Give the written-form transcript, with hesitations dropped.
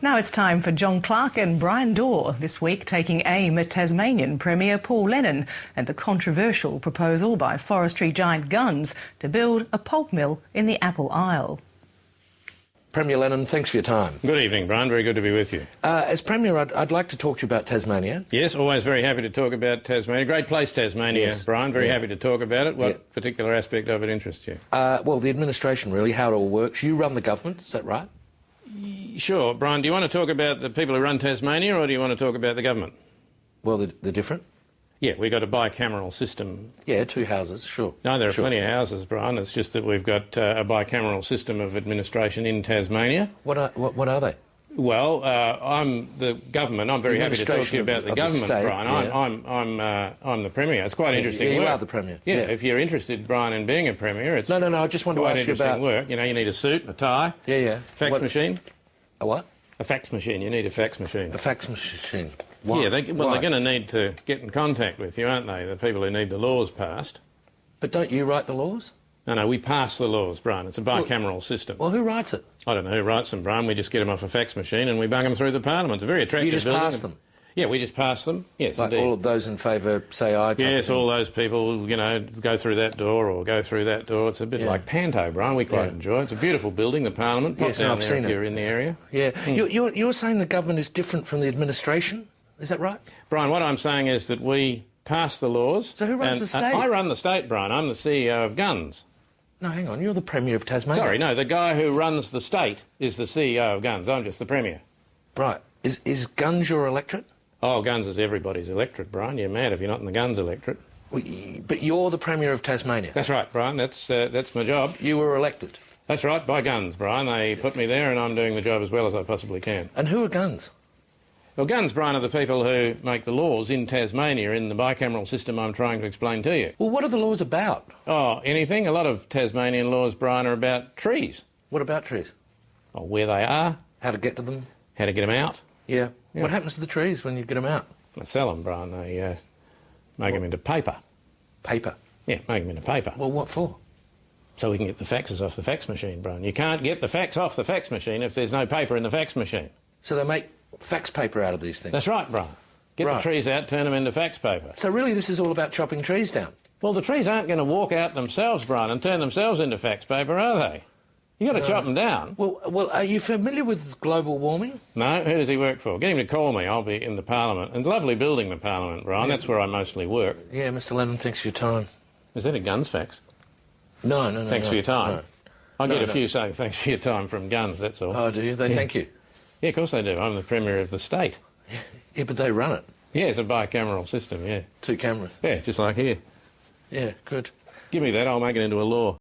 Now it's time for John Clark and Brian Dorr, this week taking aim at Tasmanian Premier Paul Lennon and the controversial proposal by forestry giant Gunns to build a pulp mill in the Apple Isle. Premier Lennon, thanks for your time. Good evening, Brian. Very good to be with you. As Premier, I'd like to talk to you about Tasmania. Yes, always very happy to talk about Tasmania. Great place, Tasmania, yes. Brian. Very happy to talk about it. What particular aspect of it interests you? Well, the administration, really, how it all works. You run the government, is that right? Sure. Brian, do you want to talk about the people who run Tasmania, or do you want to talk about the government? Well, they're different. Yeah, we've got a bicameral system. Yeah, two houses, sure. No, there are plenty of houses, Brian. It's just that we've got a bicameral system of administration in Tasmania. What are they? Well, I'm the government. I'm very happy to talk to you about the government, Brian. Yeah. I'm the Premier. It's quite interesting work. You are the Premier. Yeah, if you're interested, Brian, in being a Premier, it's No, I just want to ask you about work. You know, you need a suit, a tie. Yeah. Fax machine. A what? A fax machine. You need a fax machine. A fax machine. Why? Yeah, they're going to need to get in contact with you, aren't they? The people who need the laws passed. But don't you write the laws? No, we pass the laws, Brian. It's a bicameral system. Well, who writes it? I don't know who writes them, Brian. We just get them off a fax machine and we bung them through the Parliament. It's a very attractive You just building. pass them? Yeah, we just pass them. Yes, like indeed. All of those in favour say aye? Yes, all those people, you know, go through that door or go through that door. It's a bit like Panto, Brian. We quite enjoy it. It's a beautiful building, the Parliament. Yes, I've seen if it. You're in the area. Yeah. You're saying the government is different from the administration? Is that right? Brian, what I'm saying is that we pass the laws. So who runs the state? I run the state, Brian. I'm the CEO of Gunns. No, hang on. You're the Premier of Tasmania. Sorry, no. The guy who runs the state is the CEO of Gunns. I'm just the Premier. Right. Is Gunns your electorate? Oh, Gunns is everybody's electorate, Brian. You're mad if you're not in the Gunns electorate. Well, but you're the Premier of Tasmania. That's right, Brian. That's my job. You were elected. That's right, by Gunns, Brian. They put me there and I'm doing the job as well as I possibly can. And who are Gunns? Well, Gunns, Brian, are the people who make the laws in Tasmania in the bicameral system I'm trying to explain to you. Well, what are the laws about? Oh, anything. A lot of Tasmanian laws, Brian, are about trees. What about trees? Oh, where they are. How to get to them. How to get them out. Yeah. What happens to the trees when you get them out? They sell them, Brian. They make them into paper. Paper? Yeah, make them into paper. Well, what for? So we can get the faxes off the fax machine, Brian. You can't get the fax off the fax machine if there's no paper in the fax machine. So they make fax paper out of these things? That's right, Brian. Get the trees out, turn them into fax paper. So really this is all about chopping trees down? Well, the trees aren't going to walk out themselves, Brian, and turn themselves into fax paper, are they? You've got to chop them down. Well, are you familiar with global warming? No, who does he work for? Get him to call me. I'll be in the Parliament. And it's a lovely building, the Parliament, Brian. That's where I mostly work. Yeah, Mr. Lennon, thanks for your time. Is that a Gunns fax? No. Thanks for your time. No. I get a few saying thanks for your time from Gunns, that's all. Oh, do you? They thank you? Yeah, of course they do. I'm the Premier of the state. Yeah, but they run it. Yeah, it's a bicameral system, yeah. Two cameras. Yeah, just like here. Yeah, good. Give me that, I'll make it into a law.